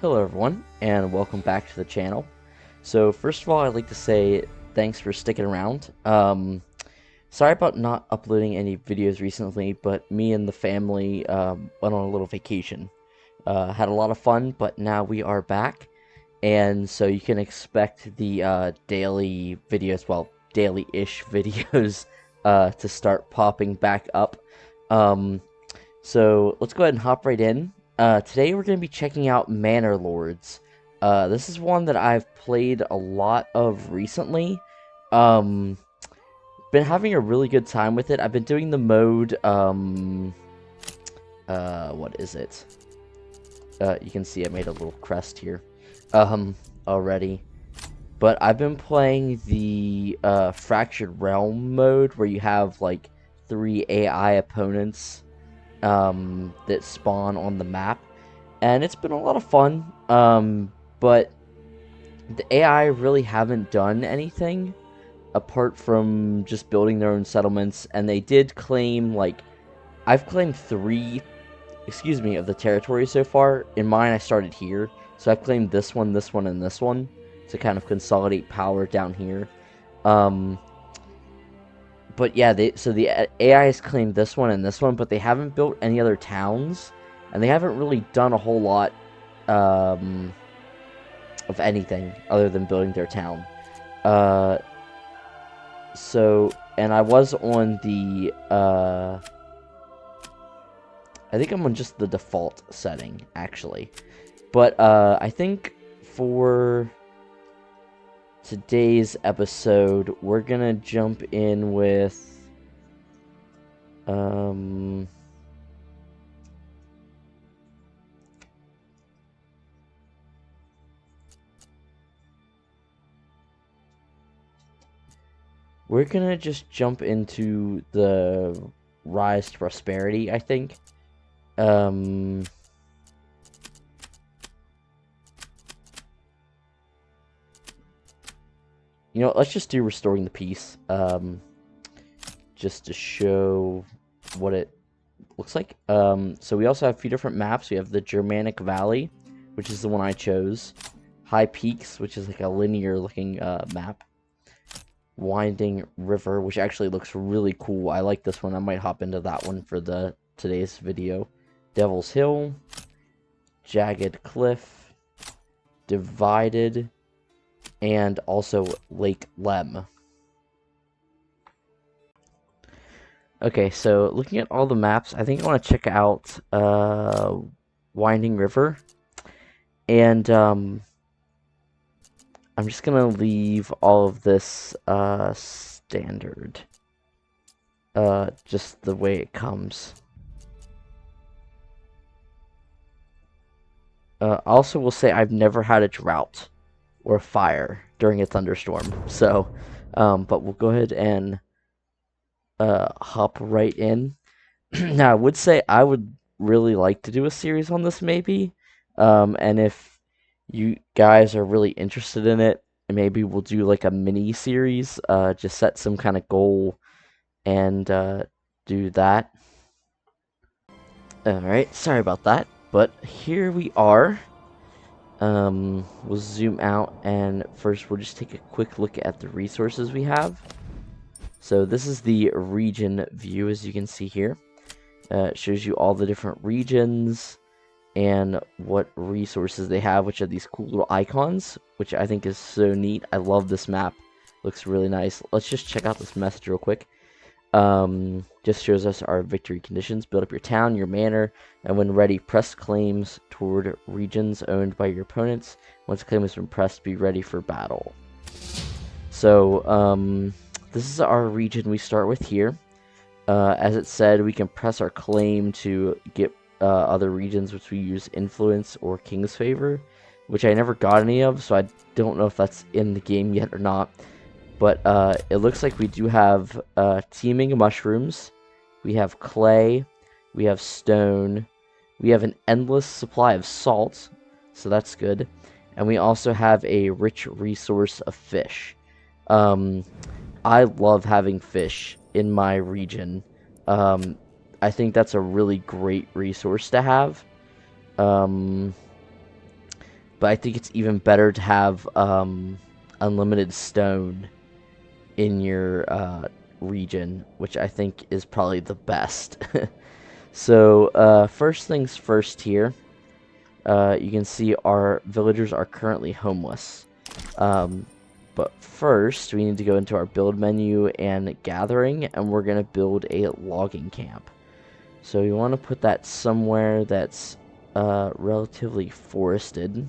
Hello everyone, and welcome back to the channel. So first of all, I'd like to say thanks for sticking around. Sorry about not uploading any videos recently, but me and the family went on a little vacation. Had a lot of fun, but now we are back, and so you can expect the daily videos, well, daily-ish videos, to start popping back up. So let's go ahead and hop right in. Today we're going to be checking out Manor Lords. This is one that I've played a lot of recently. Been having a really good time with it. I've been doing the mode, what is it? You can see I made a little crest here, already. But I've been playing the, Fractured Realm mode, where you have, like, 3 AI opponents that spawn on the map, and it's been a lot of fun. But the AI really haven't done anything apart from just building their own settlements, and they did claim, like, I've claimed 3, of the territory so far. In mine, I started here, so I've claimed this one, and this one to kind of consolidate power down here. But yeah, so the AI has claimed this one and this one, but they haven't built any other towns, and they haven't really done a whole lot of anything other than building their town. And I was on the, I think I'm on just the default setting, actually. But I think for today's episode, we're gonna jump in with we're gonna just jump into the Rise to Prosperity, I think. You know, let's just do Restoring the Peace, just to show what it looks like. So we also have a few different maps. We have the Germanic Valley, which is the one I chose. High Peaks, which is like a linear-looking map. Winding River, which actually looks really cool. I like this one. I might hop into that one for today's video. Devil's Hill, Jagged Cliff, Divided, and also Lake Lem. Okay, so looking at all the maps, I think I want to check out Winding River, and I'm just gonna leave all of this standard, just the way it comes. I also will say I've never had a drought or fire during a thunderstorm, so but we'll go ahead and hop right in. Now, I would say I would really like to do a series on this, maybe, and if you guys are really interested in it, maybe we'll do like a mini series, just set some kind of goal and do that. Alright, sorry about that, but here we are. We'll zoom out, and first we'll just take a quick look at the resources we have. So this is the region view, as you can see here. It shows you all the different regions and what resources they have, which are these cool little icons, which I think is so neat. I love this map. Looks really nice. Let's just check out this message real quick. Just shows us our victory conditions. Build up your town, your manor, and when ready, press claims toward regions owned by your opponents. Once a claim has been pressed, be ready for battle. So, this is our region we start with here. As it said, we can press our claim to get other regions, which we use influence or king's favor, which I never got any of, so I don't know if that's in the game yet or not. But it looks like we do have teeming mushrooms, we have clay, we have stone, we have an endless supply of salt, so that's good, and we also have a rich resource of fish. I love having fish in my region. I think that's a really great resource to have. but I think it's even better to have unlimited stone in your region, which I think is probably the best. So first things first here, you can see our villagers are currently homeless. But first, we need to go into our build menu and gathering, and we're going to build a logging camp. So you want to put that somewhere that's relatively forested.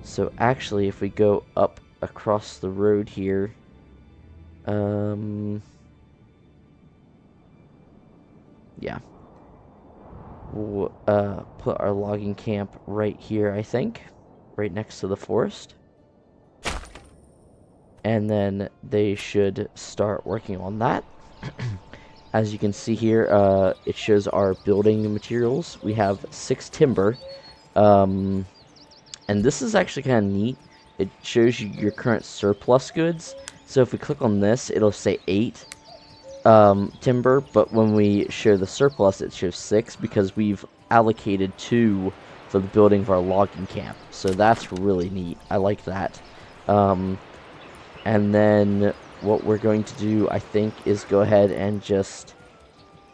So actually, if we go up across the road here, yeah, we'll put our logging camp right here, I think, right next to the forest. And then they should start working on that. As you can see here, it shows our building materials. We have 6 timber, and this is actually kind of neat. It shows you your current surplus goods. So if we click on this, it'll say 8 timber, but when we show the surplus, it shows 6 because we've allocated 2 for the building of our logging camp. So that's really neat. I like that. And then what we're going to do, I think, is go ahead and just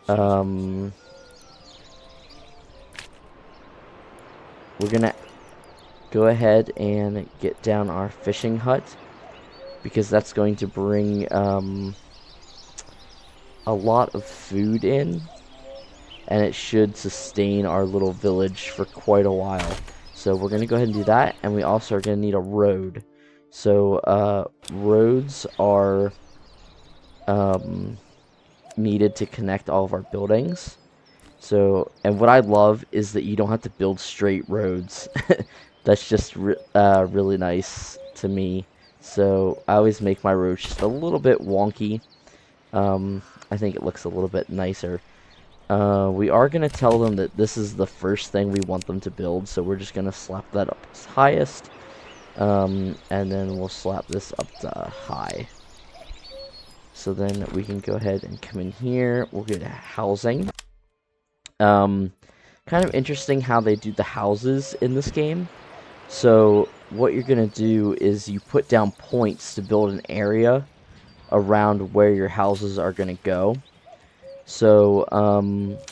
we're gonna go ahead and get down our fishing hut, because that's going to bring a lot of food in, and it should sustain our little village for quite a while. So we're gonna go ahead and do that, and we also are gonna need a road. So roads are needed to connect all of our buildings. So, and what I love is that you don't have to build straight roads. That's just really nice to me. So I always make my roads just a little bit wonky. I think it looks a little bit nicer. We are going to tell them that this is the first thing we want them to build, so we're just going to slap that up as highest. And then we'll slap this up to high. So then we can go ahead and come in here. We'll get housing. Kind of interesting how they do the houses in this game. So what you're going to do is you put down points to build an area around where your houses are going to go. So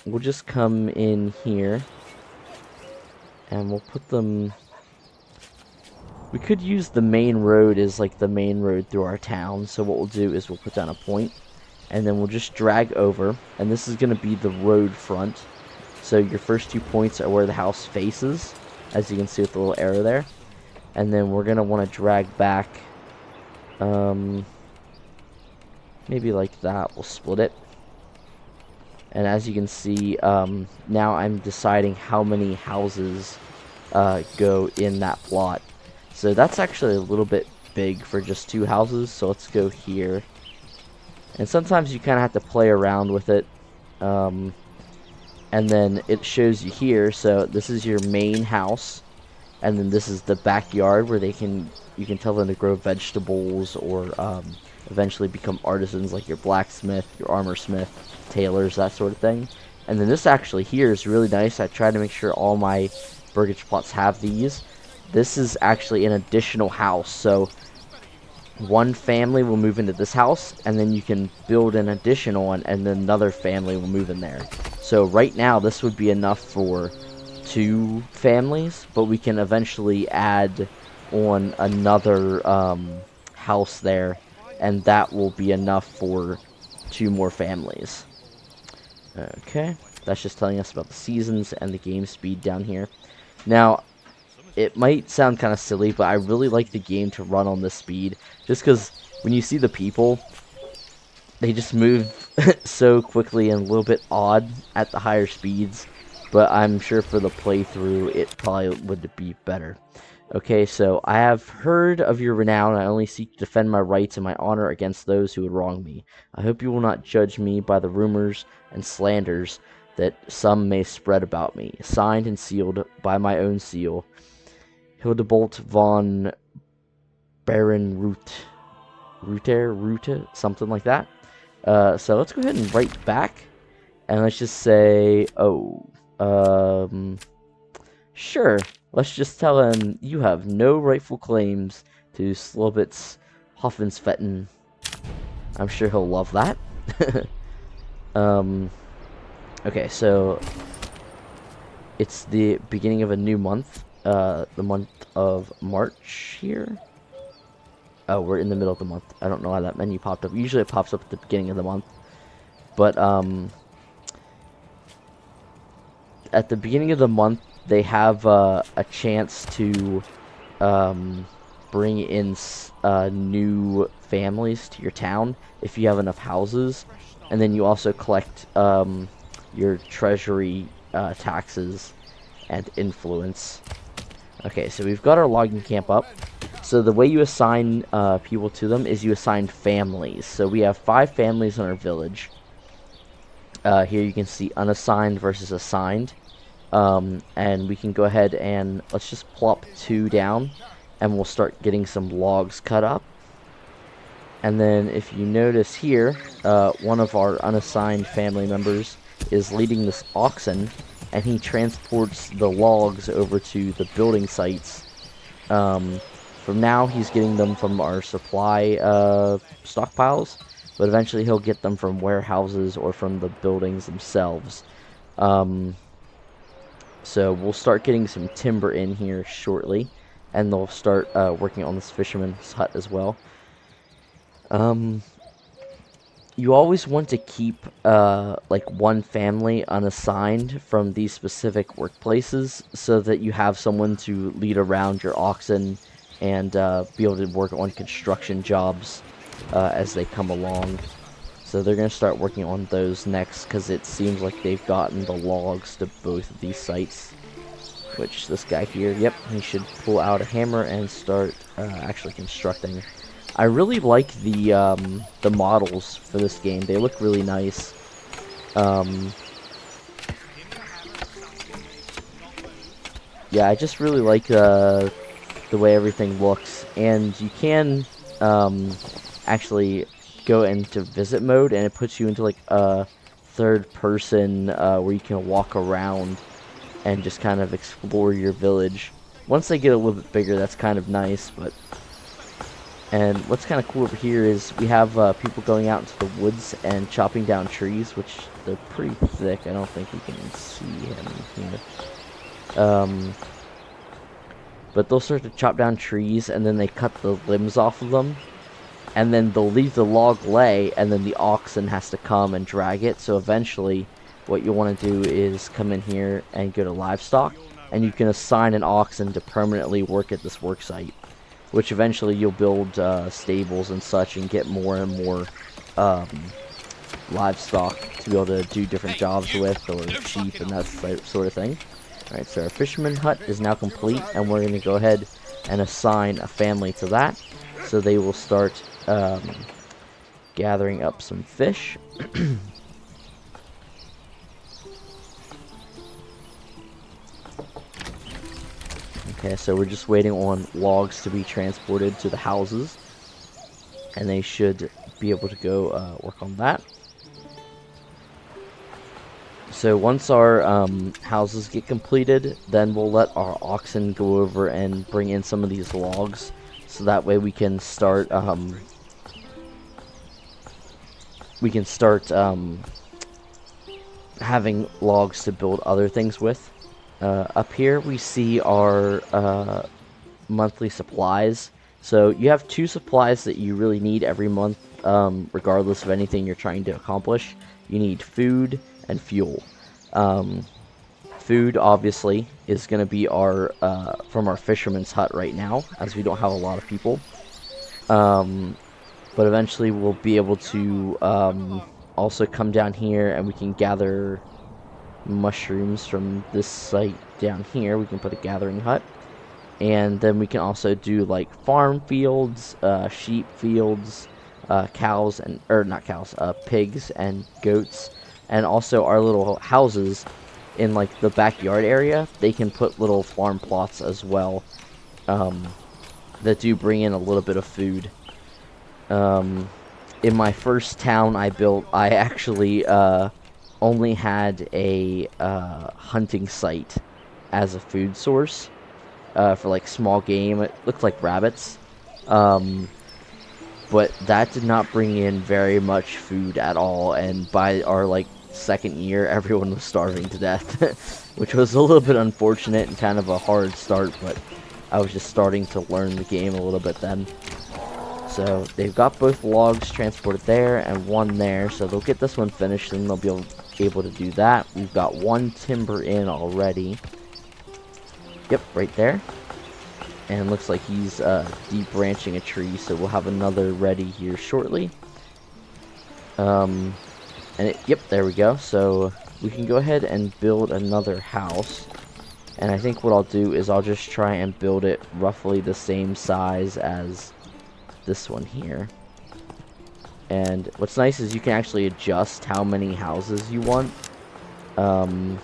we'll just come in here and we'll put them. We could use the main road as like the main road through our town. So what we'll do is we'll put down a point, and then we'll just drag over, and this is going to be the road front. So your first 2 points are where the house faces, as you can see with the little arrow there. And then we're going to want to drag back, maybe like that. We'll split it. And as you can see, now I'm deciding how many houses go in that plot. So that's actually a little bit big for just 2 houses, so let's go here. And sometimes you kind of have to play around with it. And then it shows you here, so this is your main house. And then this is the backyard where you can tell them to grow vegetables or eventually become artisans like your blacksmith, your armor smith, tailors, that sort of thing. And then this actually here is really nice. I try to make sure all my burgage plots have these. This is actually an additional house, so one family will move into this house, and then you can build an additional one, and then another family will move in there. So right now, this would be enough for 2 families, but we can eventually add on another house there, and that will be enough for 2 more families. Okay, that's just telling us about the seasons and the game speed down here. Now, it might sound kind of silly, but I really like the game to run on this speed, just because when you see the people, they just move so quickly and a little bit odd at the higher speeds, but I'm sure for the playthrough it probably would be better. Okay, so I have heard of your renown. I only seek to defend my rights and my honor against those who would wrong me. I hope you will not judge me by the rumors and slanders that some may spread about me. Signed and sealed by my own seal, Hildebolt von Rute, something like that. So let's go ahead and write back, and let's just say, Sure, let's just tell him you have no rightful claims to Slobitz Hoffensfetten. I'm sure he'll love that. um, okay, so it's the beginning of a new month, the month of March here. Oh, we're in the middle of the month. I don't know why that menu popped up. Usually it pops up at the beginning of the month. But, at the beginning of the month, they have a chance to bring in new families to your town if you have enough houses. And then you also collect your treasury taxes and influence. Okay, so we've got our logging camp up. So the way you assign people to them is you assign families. So we have 5 families in our village. Here you can see unassigned versus assigned. And we can go ahead and let's just plop 2 down, and we'll start getting some logs cut up. And then if you notice here, one of our unassigned family members is leading this oxen, and he transports the logs over to the building sites. From now, he's getting them from our supply stockpiles, but eventually he'll get them from warehouses or from the buildings themselves. So we'll start getting some timber in here shortly, and they'll start working on this fisherman's hut as well. You always want to keep like one family unassigned from these specific workplaces so that you have someone to lead around your oxen and be able to work on construction jobs as they come along. So they're going to start working on those next because it seems like they've gotten the logs to both of these sites. Which this guy here, yep, he should pull out a hammer and start actually constructing. I really like the models for this game. They look really nice. Yeah, I just really like the way everything looks, and you can actually go into visit mode, and it puts you into like a third person where you can walk around and just kind of explore your village. Once they get a little bit bigger, that's kind of nice, but... And what's kind of cool over here is we have people going out into the woods and chopping down trees, which they're pretty thick. I don't think we can see him here. But they'll start to chop down trees, and then they cut the limbs off of them. And then they'll leave the log lay, and then the oxen has to come and drag it. So eventually, what you want to do is come in here and go to livestock, and you can assign an oxen to permanently work at this work site, which eventually you'll build stables and such and get more and more livestock to be able to do different jobs with, or sheep and that sort of thing. Alright, so our fisherman hut is now complete, and we're going to go ahead and assign a family to that, so they will start gathering up some fish. Okay, so we're just waiting on logs to be transported to the houses, and they should be able to go work on that. So once our houses get completed, then we'll let our oxen go over and bring in some of these logs, so that way we can start having logs to build other things with. Up here we see our monthly supplies. So you have 2 supplies that you really need every month, regardless of anything you're trying to accomplish. You need food and fuel. Food, obviously, is going to be our from our fisherman's hut right now, as we don't have a lot of people. But eventually we'll be able to also come down here, and we can gather mushrooms from this site down here. We can put a gathering hut, and then we can also do like farm fields, sheep fields, cows and not cows, pigs and goats, and also our little houses in like the backyard area. They can put little farm plots as well that do bring in a little bit of food. In my first town I built, I actually only had a hunting site as a food source for like small game. It looked like rabbits. Um, but that did not bring in very much food at all, and by our like second year everyone was starving to death, which was a little bit unfortunate and kind of a hard start, but I was just starting to learn the game a little bit then. So they've got both logs transported there and one there, so they'll get this one finished and they'll be able to do that. We've got one timber in already. Yep, right there. And looks like he's de-branching a tree, so we'll have another ready here shortly. Yep, there we go. So we can go ahead and build another house. And I think what I'll do is I'll just try and build it roughly the same size as this one here. And what's nice is you can actually adjust how many houses you want. So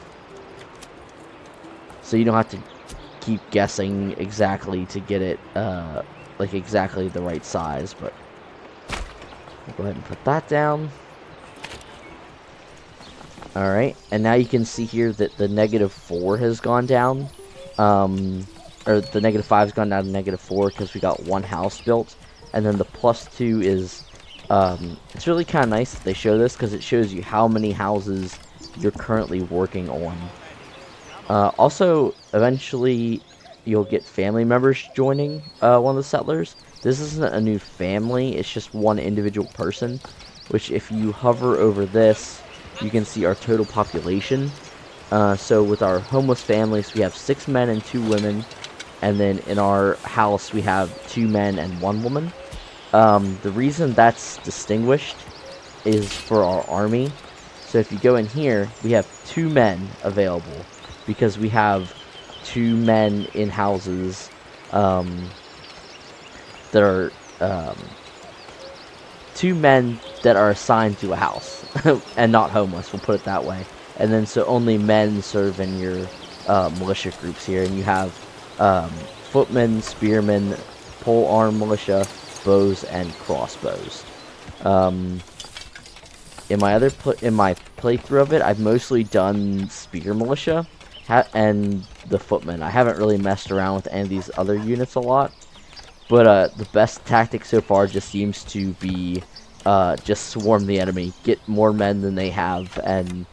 you don't have to keep guessing exactly to get it like exactly the right size, but I'll go ahead and put that down. Alright, and now you can see here that the -4 has gone down, or the -5 has gone down to -4 because we got one house built, and then the +2 is, it's really kind of nice that they show this because it shows you how many houses you're currently working on. Also, eventually, you'll get family members joining one of the settlers. This isn't a new family, it's just one individual person, which if you hover over this, you can see our total population. So with our homeless families, we have 6 men and 2 women, and then in our house, we have 2 men and 1 woman. The reason that's distinguished is for our army. So if you go in here, we have 2 men available, because we have 2 men in houses that are 2 men that are assigned to a house and not homeless, we'll put it that way. And then so only men serve in your militia groups here, and you have footmen, spearmen, pole arm militia, bows, and crossbows. In my playthrough of it, I've mostly done spear militia and the footmen. I haven't really messed around with any of these other units a lot, but the best tactic so far just seems to be just swarm the enemy, get more men than they have, and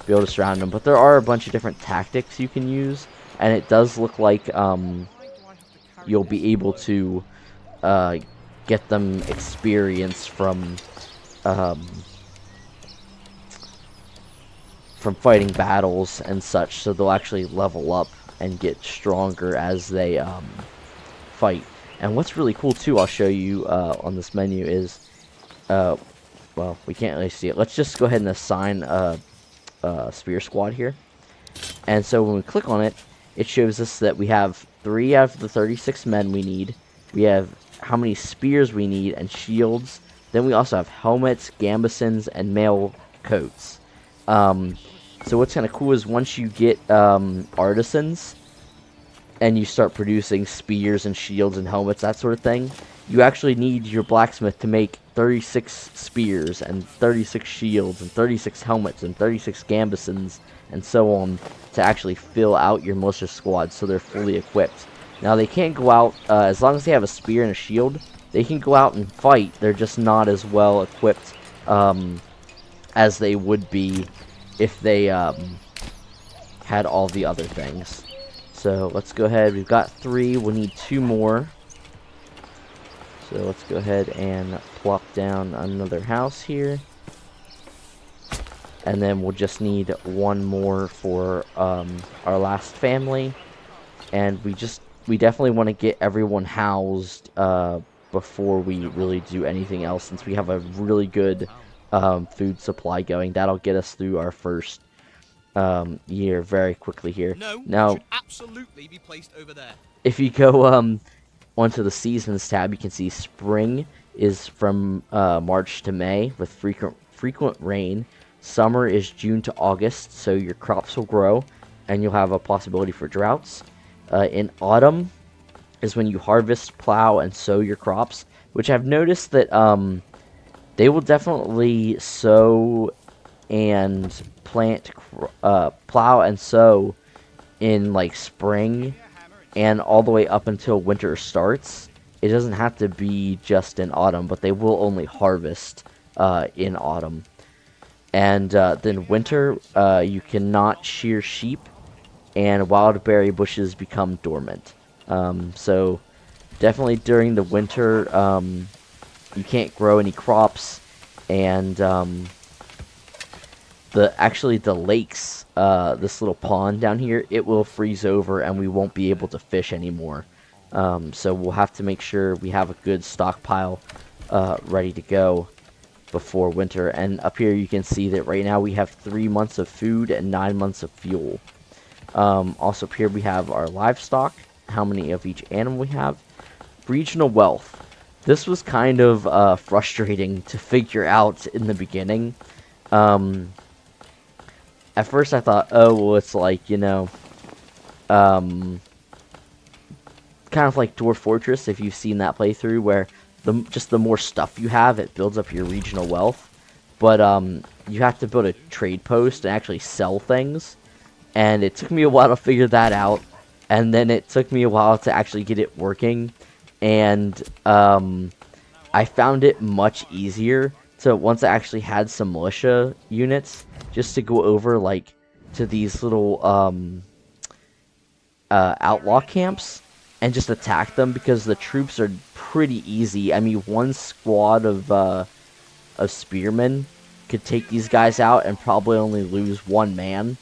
be able to surround them. But there are a bunch of different tactics you can use, and it does look like you'll be able to get them experience from fighting battles and such, so they'll actually level up and get stronger as they fight. And what's really cool too, I'll show you on this menu is, well, we can't really see it. Let's just go ahead and assign a spear squad here. And so when we click on it, it shows us that we have 3 out of the 36 men we need. We have how many spears we need and shields. Then we also have helmets, gambesons, and mail coats. So what's kind of cool is once you get artisans and you start producing spears and shields and helmets, that sort of thing, you actually need your blacksmith to make 36 spears and 36 shields and 36 helmets and 36 gambesons and so on to actually fill out your militia squad so they're fully equipped. Now they can't go out, as long as they have a spear and a shield, they can go out and fight. They're just not as well equipped as they would be if they had all the other things. So let's go ahead. We've got 3. We'll need 2 more. So let's go ahead and plop down another house here. And then we'll just need 1 more for our last family. And we definitely want to get everyone housed before we really do anything else, since we have a really good food supply going. That'll get us through our first year very quickly here. Now, should absolutely be placed over there. If you go onto the seasons tab, you can see spring is from March to May with frequent rain. Summer is June to August, so your crops will grow and you'll have a possibility for droughts. In autumn is when you harvest, plow, and sow your crops, which I've noticed that they will definitely sow and plant, plow and sow in like spring and all the way up until winter starts. It doesn't have to be just in autumn, but they will only harvest in autumn. And then winter, you cannot shear sheep, and wild berry bushes become dormant. So definitely during the winter, you can't grow any crops, and the lakes, this little pond down here, it will freeze over and we won't be able to fish anymore. So we'll have to make sure we have a good stockpile ready to go before winter. And up here you can see that right now we have 3 months of food and 9 months of fuel. Also up here we have our livestock, how many of each animal we have. Regional wealth. This was kind of frustrating to figure out in the beginning. At first I thought, oh, well, it's like, kind of like Dwarf Fortress, if you've seen that playthrough, where just the more stuff you have, it builds up your regional wealth. But you have to build a trade post and actually sell things. And it took me a while to figure that out. And then it took me a while to actually get it working. And I found it much easier to, once I actually had some militia units, just to go over, like, to these little outlaw camps and just attack them, because the troops are pretty easy. I mean, one squad of spearmen could take these guys out and probably only lose one man.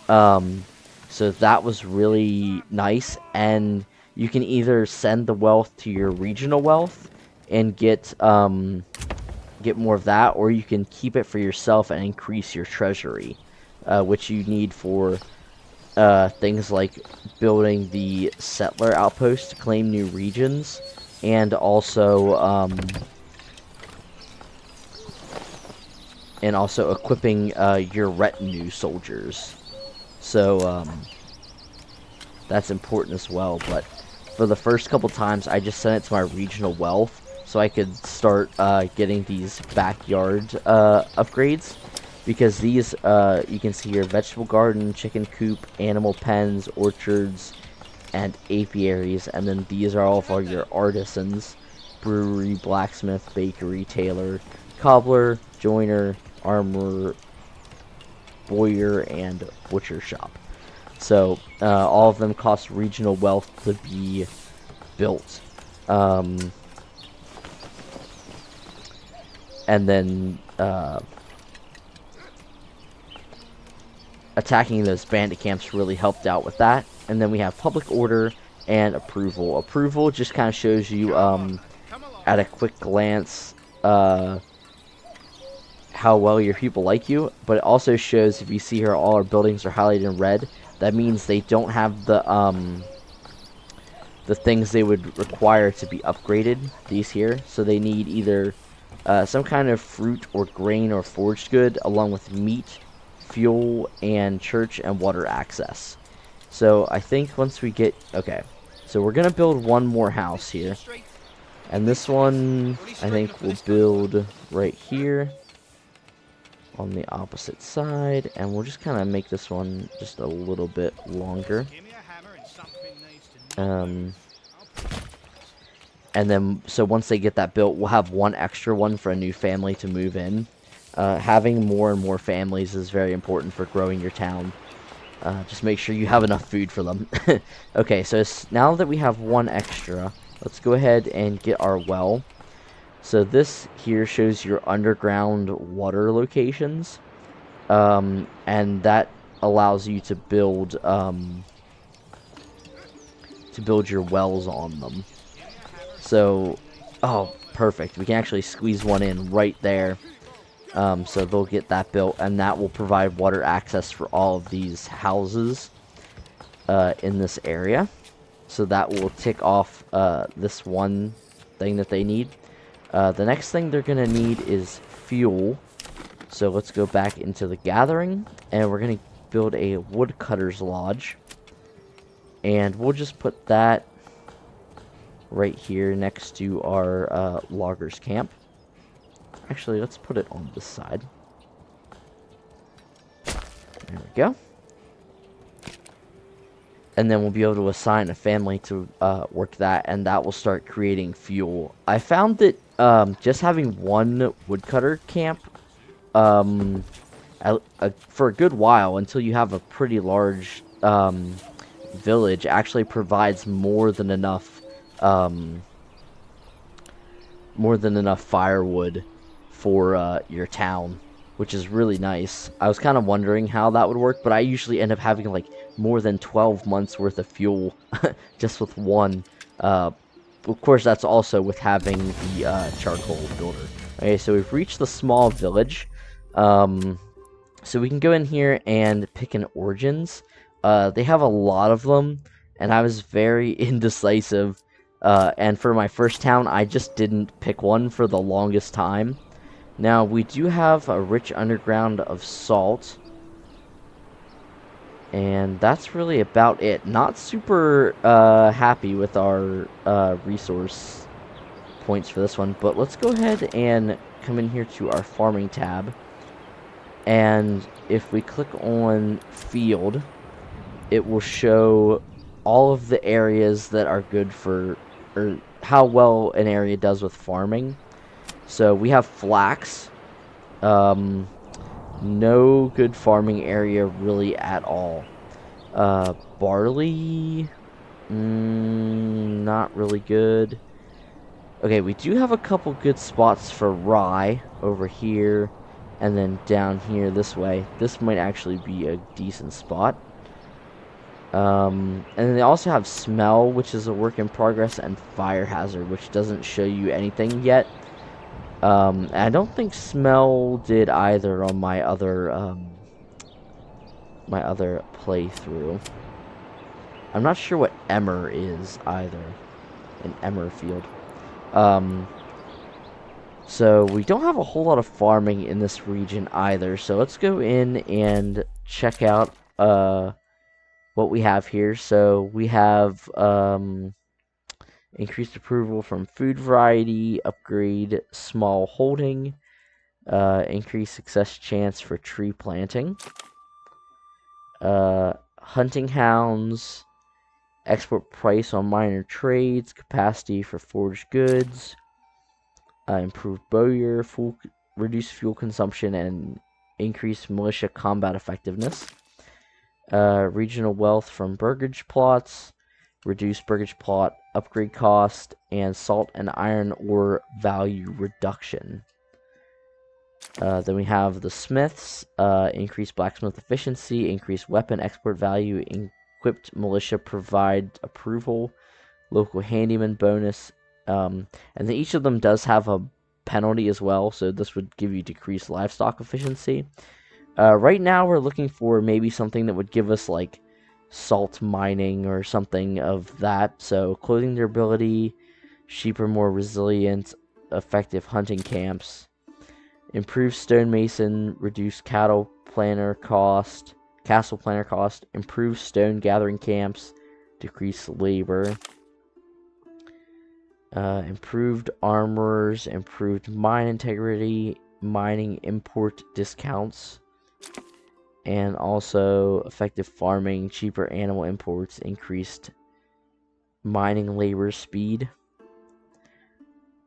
So that was really nice, and you can either send the wealth to your regional wealth and get more of that, or you can keep it for yourself and increase your treasury, which you need for things like building the settler outpost to claim new regions, and also equipping your retinue soldiers. So that's important as well. But for the first couple times, I just sent it to my regional wealth so I could start getting these backyard upgrades. Because these, you can see here, vegetable garden, chicken coop, animal pens, orchards, and apiaries. And then these are all for your artisans: brewery, blacksmith, bakery, tailor, cobbler, joiner, armorer, bowyer, and butcher shop. So all of them cost regional wealth to be built. And then attacking those bandit camps really helped out with that. And then we have public order and approval. Approval just kind of shows you at a quick glance how well your people like you, but it also shows, if you see here, all our buildings are highlighted in red. That means they don't have the things they would require to be upgraded, these here. So they need either some kind of fruit or grain or foraged good, along with meat, fuel, and church and water access. So I think once we get... Okay, so we're going to build one more house here. And this one, I think we'll build right here on the opposite side. And we'll just kind of make this one just a little bit longer. And then, so once they get that built, we'll have one extra one for a new family to move in. Having more and more families is very important for growing your town. Just make sure you have enough food for them. Okay, so now that we have one extra, let's go ahead and get our well. So this here shows your underground water locations. And that allows you to build your wells on them. So, oh, perfect. We can actually squeeze one in right there. So they'll get that built, and that will provide water access for all of these houses in this area. So that will tick off this one thing that they need. The next thing they're going to need is fuel. So let's go back into the gathering, and we're going to build a woodcutter's lodge. And we'll just put that right here next to our loggers camp. Actually, let's put it on this side. There we go. and then we'll be able to assign a family to work that, and that will start creating fuel. I found that just having one woodcutter camp um, for a good while until you have a pretty large village actually provides um, more than enough firewood for your town, which is really nice. I was kind of wondering how that would work, but I usually end up having like more than 12 months worth of fuel just with one. Of course, that's also with having the charcoal builder. Okay, so we've reached the small village. So we can go in here and pick an origins. They have a lot of them, and I was very indecisive. And for my first town, I just didn't pick one for the longest time. Now, we do have a rich underground of salt. And that's really about it. Not super happy with our resource points for this one. But let's go ahead and come in here to our farming tab. And if we click on field, it will show all of the areas that are good for, or how well an area does with farming. So we have flax. No good farming area really at all. Barley, not really good. Okay, we do have a couple good spots for rye over here, and then down here this way. This might actually be a decent spot. And then they also have smell, which is a work in progress, and fire hazard, which doesn't show you anything yet. And I don't think smell did either on my other playthrough. I'm not sure what emmer is either. An emmer field. So we don't have a whole lot of farming in this region either. So let's go in and check out what we have here. So we have increased approval from food variety, upgrade small holding, increased success chance for tree planting, hunting hounds, export price on minor trades, capacity for forged goods, improved bowyer, reduced fuel consumption, and increased militia combat effectiveness. Regional wealth from burgage plots, reduced burgage plot upgrade cost, and salt and iron ore value reduction. Then we have the smiths, increased blacksmith efficiency, increased weapon export value, equipped militia provide approval, local handyman bonus, and then each of them does have a penalty as well, so this would give you decreased livestock efficiency. Right now we're looking for maybe something that would give us like salt mining or something of that. So clothing durability, sheep are more resilient, effective hunting camps, improved stonemason, reduced castle planner cost, improved stone gathering camps, decreased labor, improved armorers, improved mine integrity, mining import discounts, and also effective farming, cheaper animal imports, increased mining labor speed,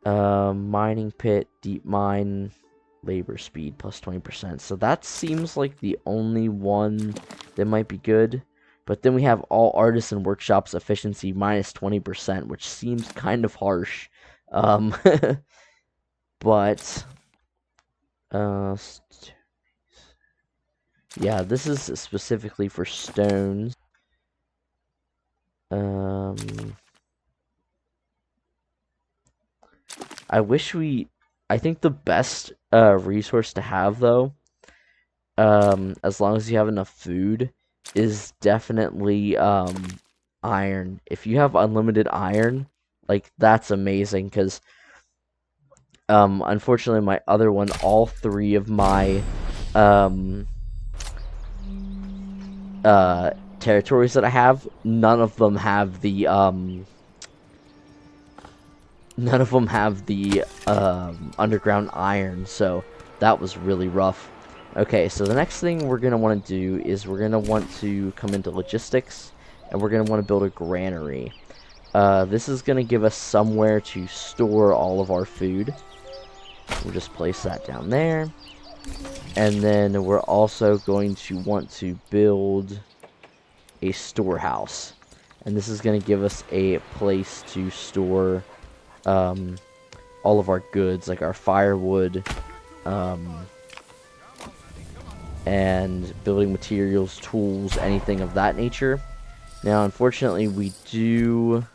mining pit, deep mine labor speed plus 20%. So that seems like the only one that might be good. But then we have all artisan workshops efficiency minus 20%, which seems kind of harsh. But yeah, this is specifically for stones. I think the best resource to have though, as long as you have enough food, is definitely iron. If you have unlimited iron, like that's amazing, because unfortunately my other one, all three of my territories that I have, none of them have the underground iron, so that was really rough. Okay, so the next thing we're going to want to do is we're going to want to come into logistics, and we're going to want to build a granary. This is going to give us somewhere to store all of our food. We'll just place that down there. And then we're also going to want to build a storehouse. And this is going to give us a place to store all of our goods, like our firewood, and building materials, tools, anything of that nature. Now, unfortunately, we do...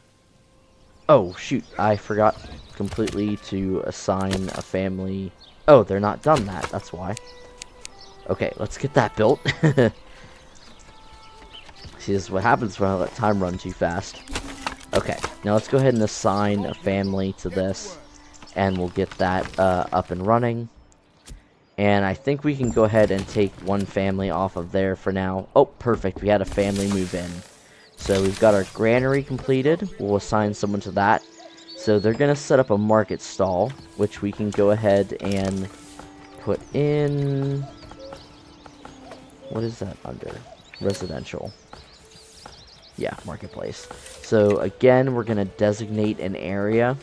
Oh, shoot, I forgot completely to assign a family... Oh, they're not done that, that's why. Okay, let's get that built. See, this is what happens when I let time run too fast. Okay, now let's go ahead and assign a family to this, and we'll get that up and running. And I think we can go ahead and take one family off of there for now. Oh, perfect, we had a family move in. So we've got our granary completed. We'll assign someone to that. So they're going to set up a market stall, which we can go ahead and put in... What is that under? Residential. Yeah, marketplace. So again, we're going to designate an area.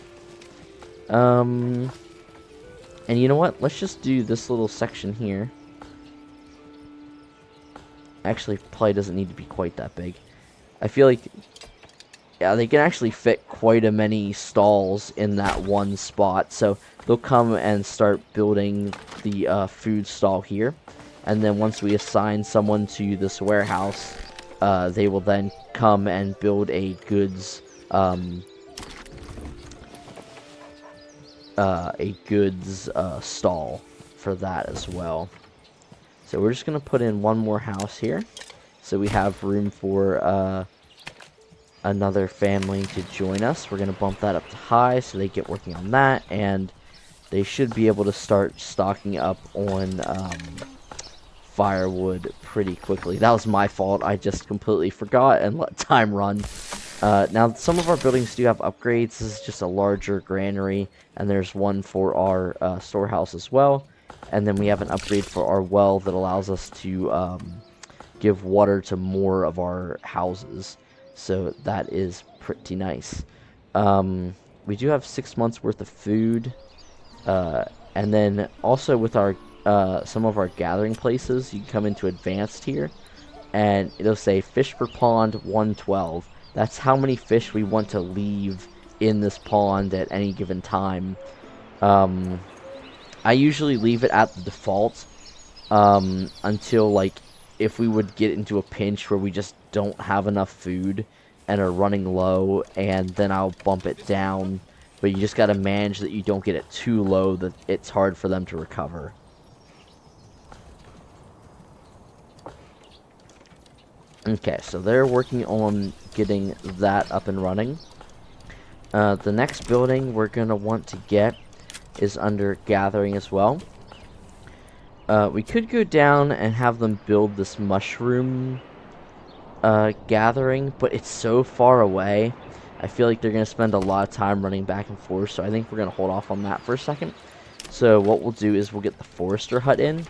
And you know what? Let's just do this little section here. Actually, probably doesn't need to be quite that big. I feel like, yeah, they can actually fit quite a many stalls in that one spot. So they'll come and start building the food stall here. And then once we assign someone to this warehouse, they will then come and build a goods stall for that as well. So we're just going to put in one more house here, so we have room for another family to join us. We're going to bump that up to high so they get working on that, and they should be able to start stocking up on firewood pretty quickly. That was my fault. I just completely forgot and let time run. Now, some of our buildings do have upgrades. This is just a larger granary, and there's one for our storehouse as well. And then we have an upgrade for our well that allows us to give water to more of our houses. So that is pretty nice. We do have 6 months worth of food. And then also with our some of our gathering places, you can come into advanced here, and it'll say fish per pond 112. That's how many fish we want to leave in this pond at any given time. I usually leave it at the default until, like, if we would get into a pinch where we just don't have enough food and are running low, and then I'll bump it down. But you just got to manage that you don't get it too low that it's hard for them to recover. Okay, so they're working on getting that up and running. The next building we're going to want to get is under gathering as well. We could go down and have them build this mushroom gathering, but it's so far away. I feel like they're going to spend a lot of time running back and forth, so I think we're going to hold off on that for a second. So what we'll do is we'll get the forester hut in.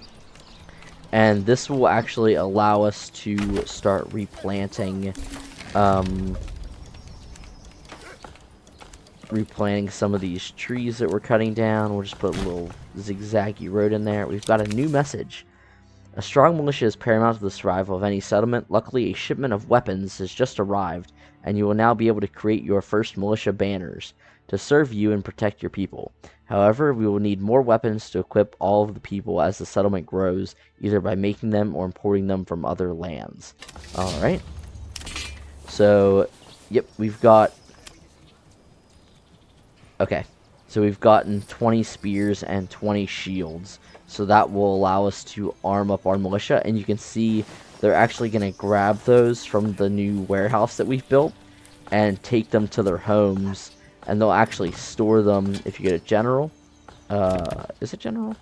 And this will actually allow us to start replanting some of these trees that we're cutting down. We'll just put a little zigzaggy road in there. We've got a new message. A strong militia is paramount to the survival of any settlement. Luckily, a shipment of weapons has just arrived, and you will now be able to create your first militia banners to serve you and protect your people. However, we will need more weapons to equip all of the people as the settlement grows, either by making them or importing them from other lands. Alright. So, yep, we've got... Okay. So we've gotten 20 spears and 20 shields. So that will allow us to arm up our militia. And you can see they're actually going to grab those from the new warehouse that we've built and take them to their homes. And they'll actually store them if you get a general. Is it general?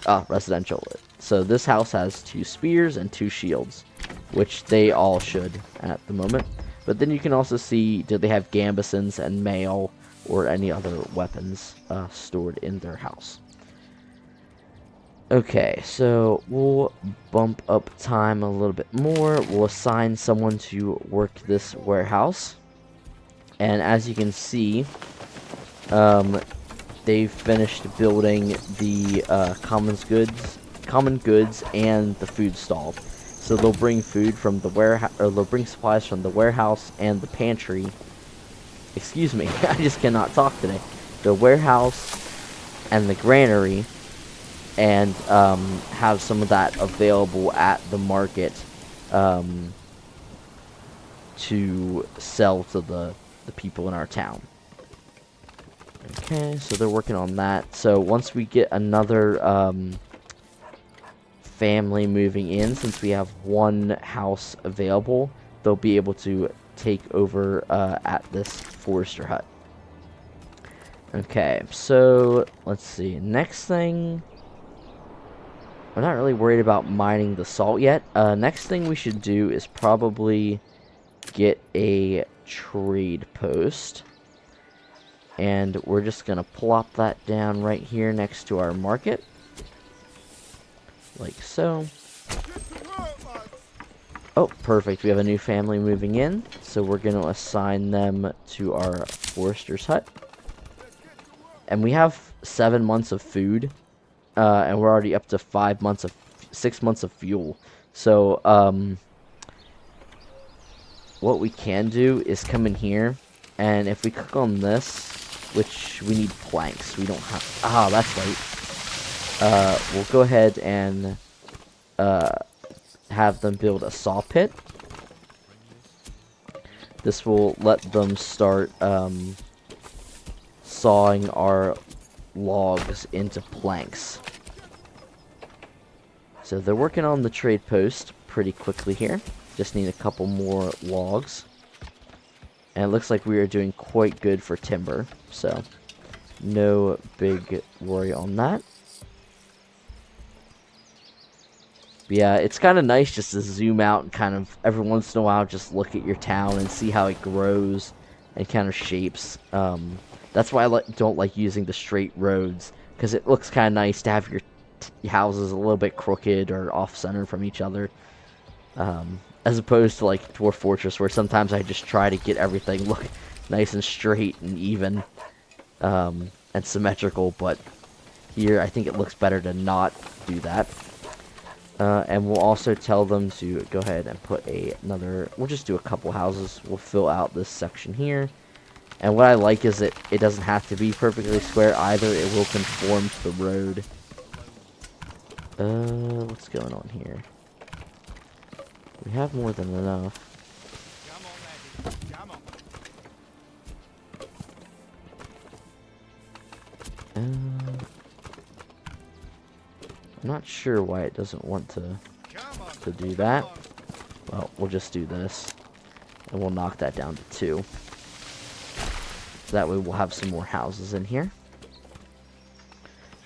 Ah, residential. So this house has 2 spears and 2 shields, which they all should at the moment. But then you can also see, do they have gambesons and mail or any other weapons stored in their house. Okay, so we'll bump up time a little bit more. We'll assign someone to work this warehouse. And as you can see, they've finished building the common goods and the food stall. So they'll bring food from the warehouse, or they'll bring supplies from the warehouse and the pantry. Excuse me, I just cannot talk today. The warehouse and the granary, and have some of that available at the market to sell to the people in our town. Okay, so they're working on that. So once we get another family moving in, since we have one house available, they'll be able to take over at this forester hut. Okay, so let's see. Next thing, I'm not really worried about mining the salt yet. Next thing we should do is probably get a trade post. And we're just going to plop that down right here next to our market. Like so. Oh, perfect. We have a new family moving in. So we're going to assign them to our forester's hut. And we have 7 months of food. And we're already up to 6 months of fuel. So, what we can do is come in here. And if we click on this, which we need planks. We don't have... Ah, that's right. We'll go ahead and have them build a saw pit. This will let them start sawing our logs into planks. So they're working on the trade post pretty quickly here. Just need a couple more logs. And it looks like we are doing quite good for timber, so no big worry on that. But yeah, it's kind of nice just to zoom out and kind of every once in a while just look at your town and see how it grows and kind of shapes. That's why I don't like using the straight roads, because it looks kind of nice to have your houses a little bit crooked or off-center from each other. As opposed to like Dwarf Fortress, where sometimes I just try to get everything look nice and straight and even and symmetrical, but here I think it looks better to not do that. And we'll also tell them to go ahead and put we'll just do a couple houses. We'll fill out this section here. And what I like is it doesn't have to be perfectly square either. It will conform to the road. What's going on here? We have more than enough. I'm not sure why it doesn't want to do that. Well, we'll just do this. And we'll knock that down to 2. So that way we'll have some more houses in here.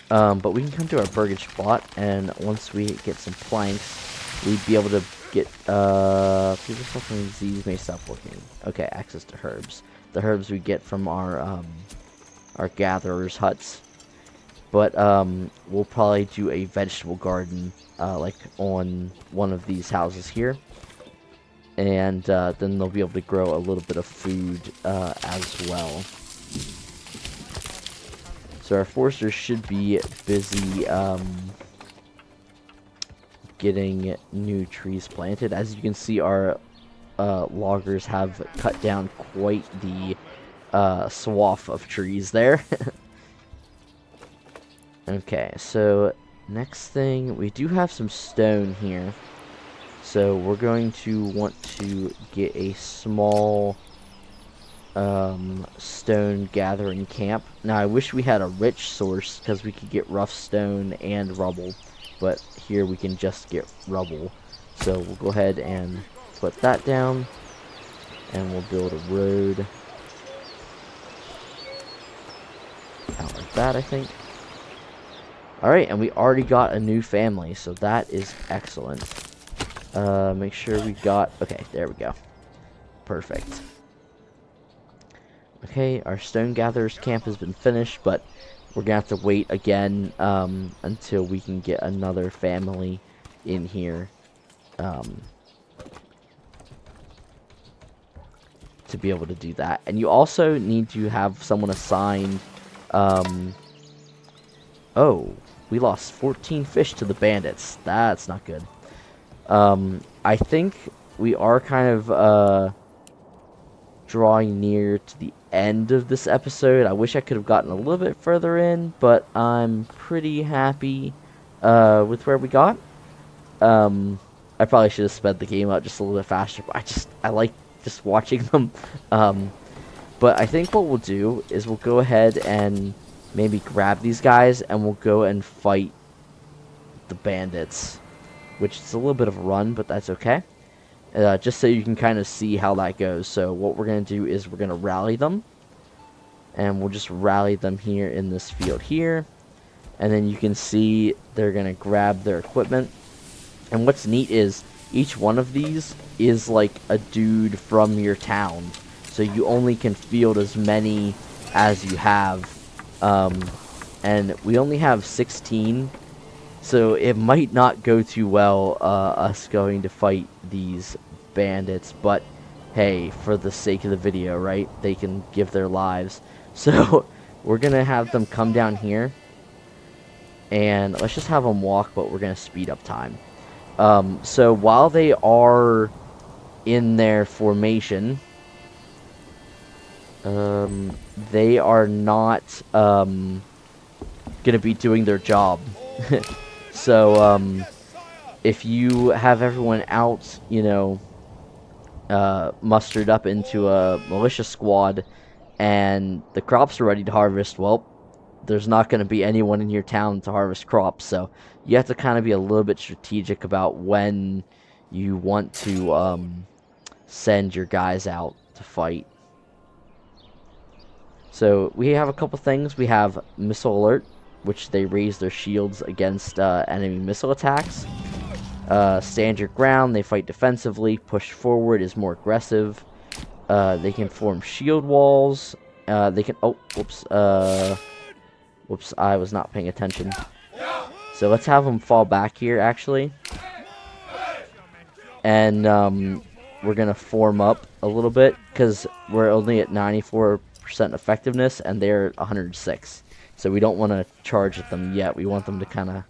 But we can come to our burgage spot, and once we get some planks, we'd be able to get, people suffering disease may stop working. Okay, access to herbs. The herbs we get from our gatherers' huts. But, we'll probably do a vegetable garden, like, on one of these houses here. And, then they'll be able to grow a little bit of food, as well. So our foresters should be busy, getting new trees planted. As you can see, our loggers have cut down quite the swath of trees there. Okay, so next thing, we do have some stone here. So we're going to want to get a small stone gathering camp. Now I wish we had a rich source, because we could get rough stone and rubble, but here we can just get rubble. So we'll go ahead and put that down, and we'll build a road out like that, I think. Alright, and we already got a new family, so that is excellent. Make sure we got... Okay, there we go. Perfect. Okay, our stone gatherers camp has been finished, but we're gonna have to wait again until we can get another family in here to be able to do that. And you also need to have someone assigned. Oh, we lost 14 fish to the bandits. That's not good. I think we are kind of drawing near to the end of this episode. I wish I could have gotten a little bit further in, but I'm pretty happy with where we got. I probably should have sped the game up just a little bit faster, but I like just watching them. But I think what we'll do is we'll go ahead and maybe grab these guys and we'll go and fight the bandits, which is a little bit of a run, but that's okay. Just so you can kind of see how that goes. So what we're going to do is we're going to rally them, and we'll just rally them here in this field here, and then you can see they're going to grab their equipment. And what's neat is each one of these is like a dude from your town, so you only can field as many as you have, and we only have 16, so it might not go too well us going to fight these bandits, but hey, for the sake of the video, right, they can give their lives. So we're gonna have them come down here, and let's just have them walk, but we're gonna speed up time. So while they are in their formation, they are not gonna be doing their job. So if you have everyone out, you know, mustered up into a militia squad and the crops are ready to harvest, well, there's not going to be anyone in your town to harvest crops. So you have to kind of be a little bit strategic about when you want to send your guys out to fight. So we have a couple things. We have missile alert, which they raise their shields against enemy missile attacks. Stand your ground, they fight defensively. Push forward is more aggressive. They can form shield walls. They can, oh, whoops, whoops, I was not paying attention. So let's have them fall back here, actually. And we're going to form up a little bit, because we're only at 94% effectiveness, and they're at 106. So we don't want to charge at them yet. We want them to kind of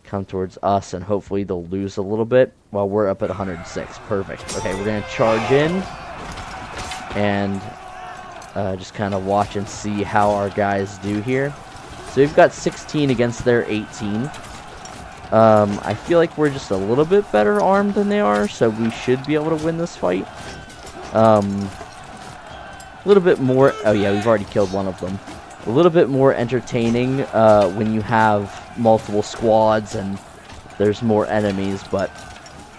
come towards us, and hopefully they'll lose a little bit while we're up at 106. Perfect. Okay, we're going to charge in, and just kind of watch and see how our guys do here. So we've got 16 against their 18. I feel like we're just a little bit better armed than they are, so we should be able to win this fight. A little bit more... Oh yeah, we've already killed one of them. A little bit more entertaining when you have multiple squads and there's more enemies, but...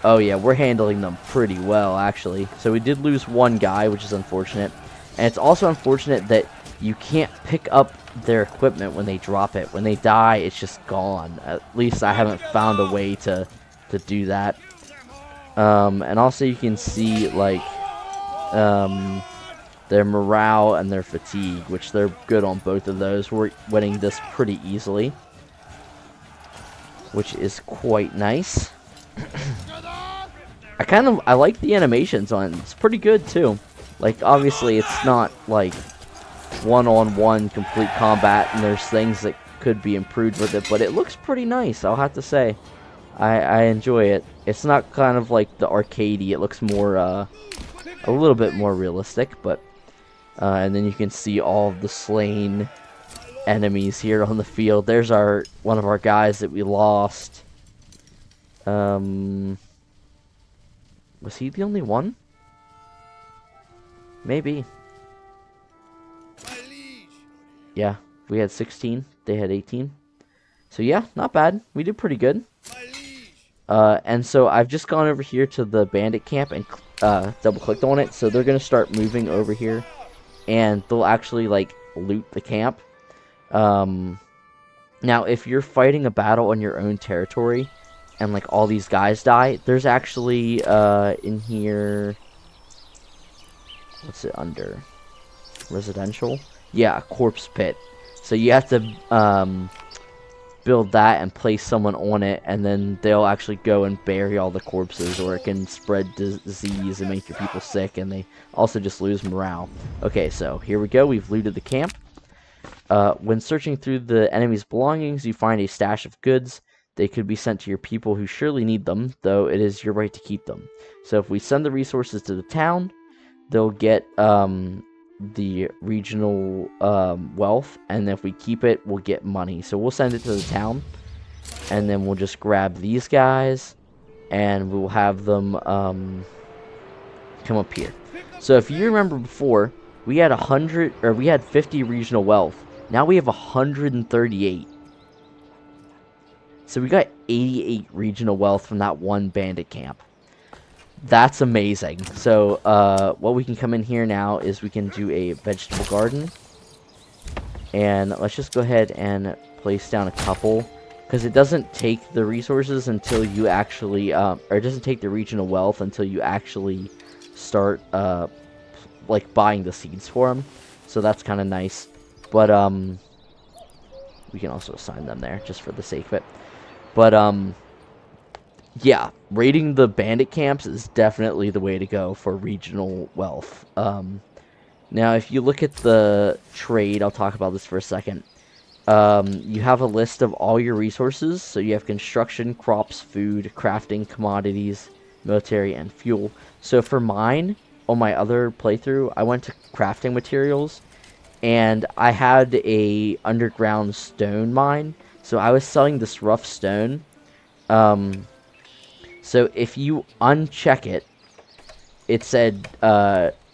Oh yeah, we're handling them pretty well, actually. So we did lose one guy, which is unfortunate. And it's also unfortunate that you can't pick up their equipment when they drop it. When they die, it's just gone. At least I haven't found a way to do that. And also you can see, like, their morale and their fatigue, which they're good on both of those. We're winning this pretty easily, which is quite nice. I like the animations on it. It's pretty good, too. Like, obviously, it's not, like, one-on-one complete combat, and there's things that could be improved with it, but it looks pretty nice, I'll have to say. I enjoy it. It's not kind of like the arcadey. It looks more, a little bit more realistic, but, and then you can see all of the slain enemies here on the field. There's one of our guys that we lost. Was he the only one? Maybe. Yeah, we had 16. They had 18. So yeah, not bad. We did pretty good. And so I've just gone over here to the bandit camp and double-clicked on it. So they're going to start moving over here. And they'll actually, like, loot the camp. Now, if you're fighting a battle on your own territory and, like, all these guys die, there's actually, in here... What's it under? Residential? Yeah, corpse pit. So you have to build that and place someone on it, and then they'll actually go and bury all the corpses, or it can spread disease and make your people sick, and they also just lose morale. Okay, so here we go. We've looted the camp. When searching through the enemy's belongings, you find a stash of goods. They could be sent to your people who surely need them, though it is your right to keep them. So if we send the resources to the town, they'll get the regional wealth, and if we keep it, we'll get money. So we'll send it to the town, and then we'll just grab these guys, and we'll have them come up here. So if you remember before, we had 50 regional wealth. Now we have 138. So we got 88 regional wealth from that one bandit camp. That's amazing. So what we can come in here now is we can do a vegetable garden. And let's just go ahead and place down a couple, because it doesn't take the resources until you actually, or it doesn't take the regional wealth until you actually start, like, buying the seeds for them. So that's kind of nice. But, we can also assign them there, just for the sake of it. But, yeah, raiding the bandit camps is definitely the way to go for regional wealth. Now, if you look at the trade, I'll talk about this for a second. You have a list of all your resources. So you have construction, crops, food, crafting, commodities, military, and fuel. So for mine, on my other playthrough, I went to crafting materials, and I had a underground stone mine. So I was selling this rough stone. So if you uncheck it, it said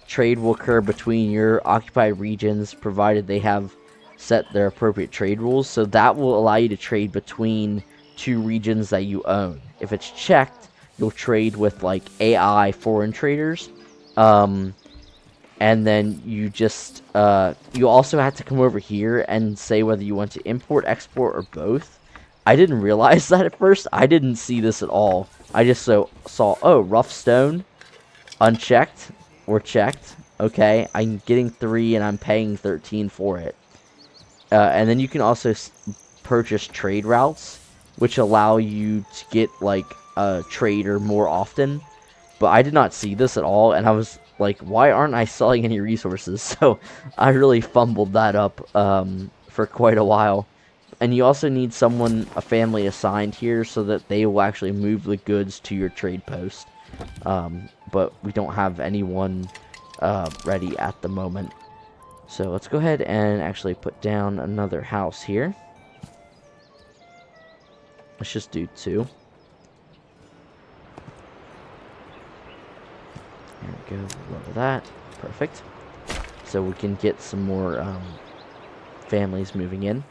trade will occur between your occupied regions, provided they have set their appropriate trade rules. So that will allow you to trade between two regions that you own. If it's checked, you'll trade with like AI foreign traders. And then you just, you also have to come over here and say whether you want to import, export, or both. I didn't realize that at first. I didn't see this at all. I just saw, oh, rough stone, unchecked, or checked. Okay, I'm getting 3 and I'm paying 13 for it. And then you can also purchase trade routes, which allow you to get, like, a trader more often. But I did not see this at all, and I was like, why aren't I selling any resources? So I really fumbled that up for quite a while. And you also need a family assigned here, so that they will actually move the goods to your trade post. But we don't have anyone ready at the moment. So let's go ahead and actually put down another house here. Let's just do 2. There we go, lower that. Perfect. So we can get some more families moving in.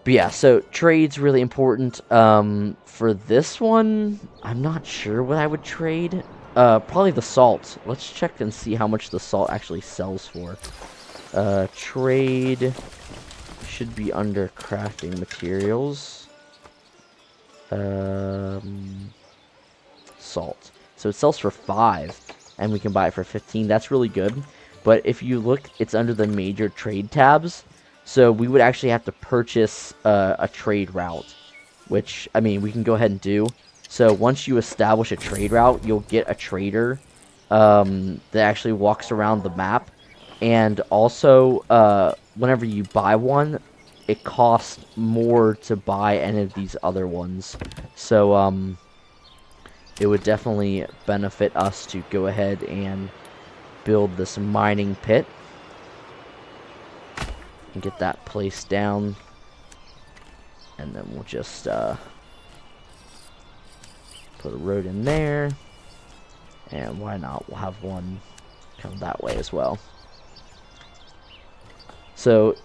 But yeah, so trade's really important. For this one, I'm not sure what I would trade. Probably the salt. Let's check and see how much the salt actually sells for. Trade should be under crafting materials. Salt. So it sells for 5, and we can buy it for 15. That's really good. But if you look, it's under the major trade tabs. So we would actually have to purchase a trade route, which, I mean, we can go ahead and do. So once you establish a trade route, you'll get a trader that actually walks around the map. And also, whenever you buy one, it costs more to buy any of these other ones. So, it would definitely benefit us to go ahead and build this mining pit. And get that placed down. And then we'll just put a road in there. And why not? We'll have one come that way as well. So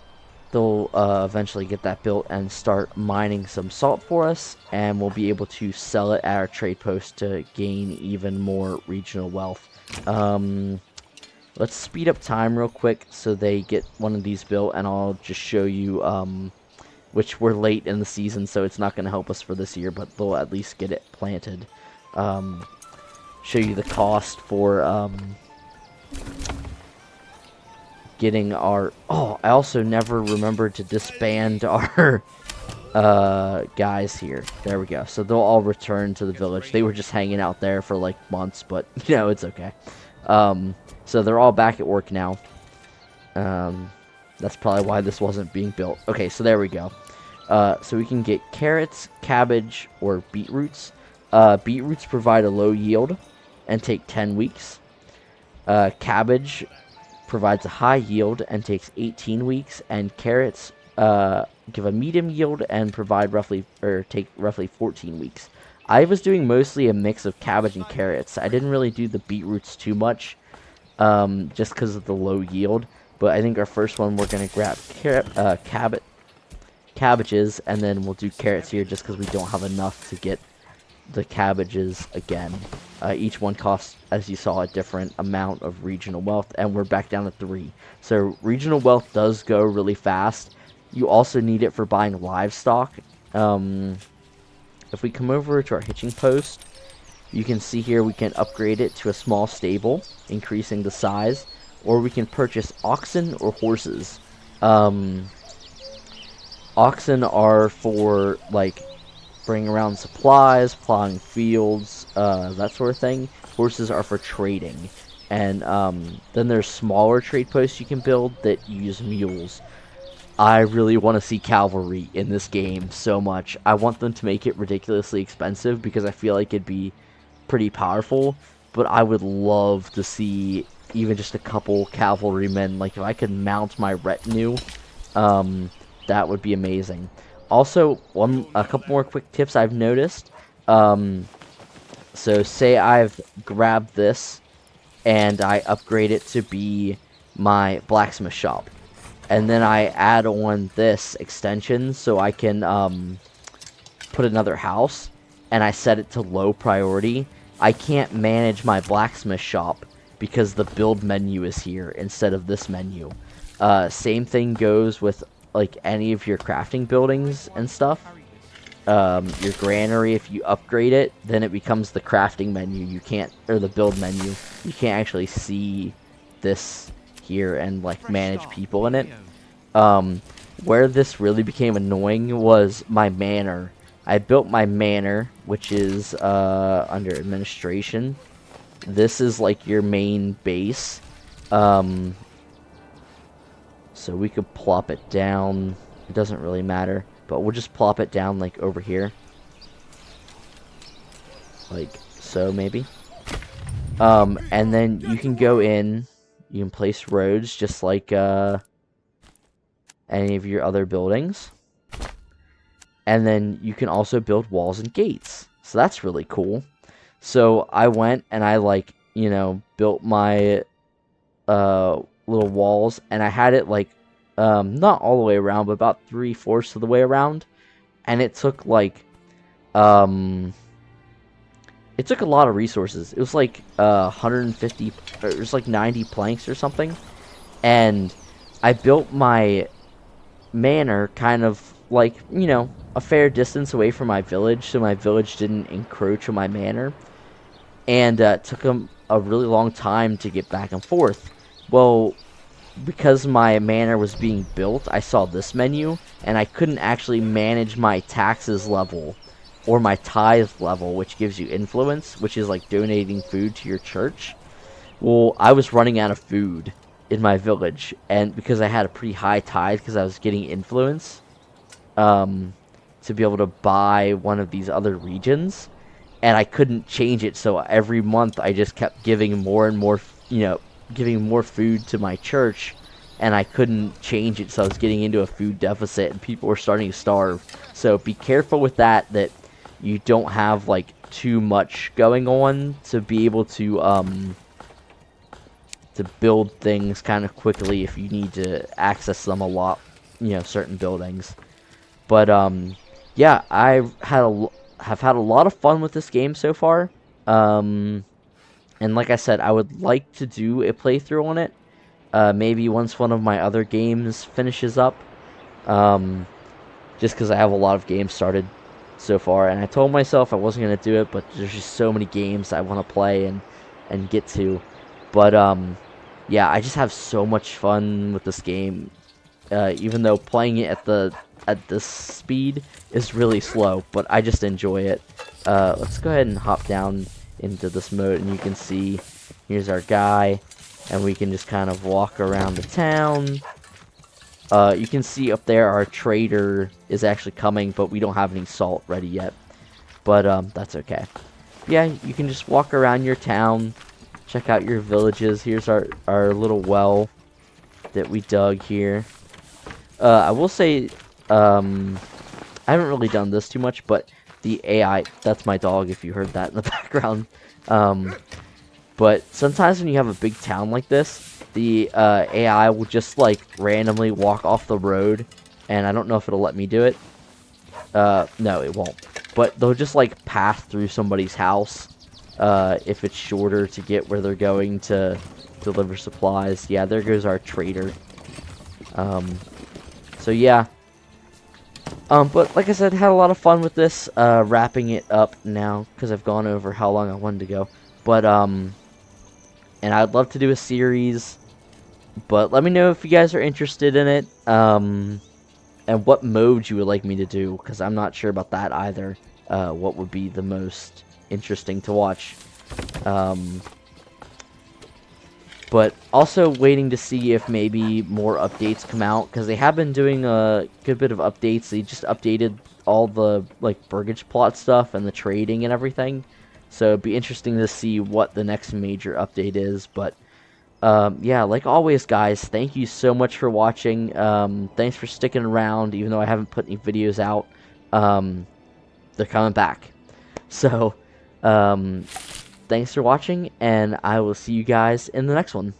they'll eventually get that built and start mining some salt for us. And we'll be able to sell it at our trade post to gain even more regional wealth. Let's speed up time real quick so they get one of these built, and I'll just show you, which we're late in the season, so it's not going to help us for this year, but they'll at least get it planted. Show you the cost for getting our... Oh, I also never remembered to disband our guys here. There we go. So they'll all return to the village. They were just hanging out there for like months, but you know, it's okay. So they're all back at work now. That's probably why this wasn't being built. Okay, so there we go. So we can get carrots, cabbage, or beetroots. Beetroots provide a low yield and take 10 weeks. Cabbage provides a high yield and takes 18 weeks, and carrots give a medium yield and take roughly 14 weeks. I was doing mostly a mix of cabbage and carrots. I didn't really do the beetroots too much, just because of the low yield. But I think our first one we're gonna grab cabbages, and then we'll do carrots here just because we don't have enough to get the cabbages again. Each one costs, as you saw, a different amount of regional wealth, and we're back down to 3. So regional wealth does go really fast. You also need it for buying livestock. If we come over to our hitching post, you can see here we can upgrade it to a small stable, increasing the size, or we can purchase oxen or horses. Oxen are for, like, bringing around supplies, plowing fields, that sort of thing. Horses are for trading. And then there's smaller trade posts you can build that use mules. I really want to see cavalry in this game so much. I want them to make it ridiculously expensive because I feel like it'd be pretty powerful. But I would love to see even just a couple cavalrymen. Like, if I could mount my retinue, that would be amazing. Also, a couple more quick tips I've noticed. So say I've grabbed this and I upgrade it to be my blacksmith shop, and then I add on this extension so I can put another house, and I set it to low priority. I can't manage my blacksmith shop because the build menu is here instead of this menu. Same thing goes with like any of your crafting buildings and stuff. Your granary, if you upgrade it, then it becomes the crafting menu. You can't, or the build menu. You can't actually see this here and like manage people in it. Where this really became annoying was my manor. I built my manor, which is under administration. This is like your main base. So we could plop it down. It doesn't really matter, but we'll just plop it down like over here. Like so, maybe. And then you can go in, you can place roads just like any of your other buildings. And then you can also build walls and gates. So that's really cool. So I went and I, like, you know, built my little walls, and I had it like not all the way around, but about 3/4 of the way around. And it took like it took a lot of resources. It was like 150, or it was like 90 planks or something. And I built my manor kind of like, you know, a fair distance away from my village, so my village didn't encroach on my manor. And it took them a really long time to get back and forth. Well, because my manor was being built, I saw this menu, and I couldn't actually manage my taxes level or my tithe level, which gives you influence, which is like donating food to your church. Well, I was running out of food in my village, and because I had a pretty high tithe because I was getting influence to be able to buy one of these other regions, and I couldn't change it, so every month I just kept giving more and more, you know, giving more food to my church, and I couldn't change it, so I was getting into a food deficit, and people were starting to starve. So be careful with that you don't have like too much going on to be able to build things kind of quickly if you need to access them a lot, you know, certain buildings. But yeah, have had a lot of fun with this game so far. And like I said, I would like to do a playthrough on it. Maybe once one of my other games finishes up. Just because I have a lot of games started so far, and I told myself I wasn't going to do it, but there's just so many games I want to play and get to. But yeah, I just have so much fun with this game. Even though playing it at this speed is really slow, but I just enjoy it. Let's go ahead and hop down into this mode, and you can see here's our guy, and we can just kind of walk around the town. You can see up there our trader is actually coming, but we don't have any salt ready yet. But that's okay. Yeah, you can just walk around your town, check out your villages. Here's our little well that we dug here. I will say, I haven't really done this too much, but the AI, that's my dog if you heard that in the background. Um, but sometimes when you have a big town like this, the AI will just like randomly walk off the road, and I don't know if it'll let me do it. No, it won't. But they'll just like pass through somebody's house if it's shorter to get where they're going to deliver supplies. Yeah, there goes our trader. So yeah. But like I said, had a lot of fun with this. Wrapping it up now because I've gone over how long I wanted to go. But and I'd love to do a series. But let me know if you guys are interested in it. And what modes you would like me to do, because I'm not sure about that either. What would be the most interesting to watch. But also waiting to see if maybe more updates come out, because they have been doing a good bit of updates. They just updated all the like burgage plot stuff and the trading and everything. So it'd be interesting to see what the next major update is. But yeah, like always, guys, thank you so much for watching. Thanks for sticking around, even though I haven't put any videos out. They're coming back. So, thanks for watching, and I will see you guys in the next one.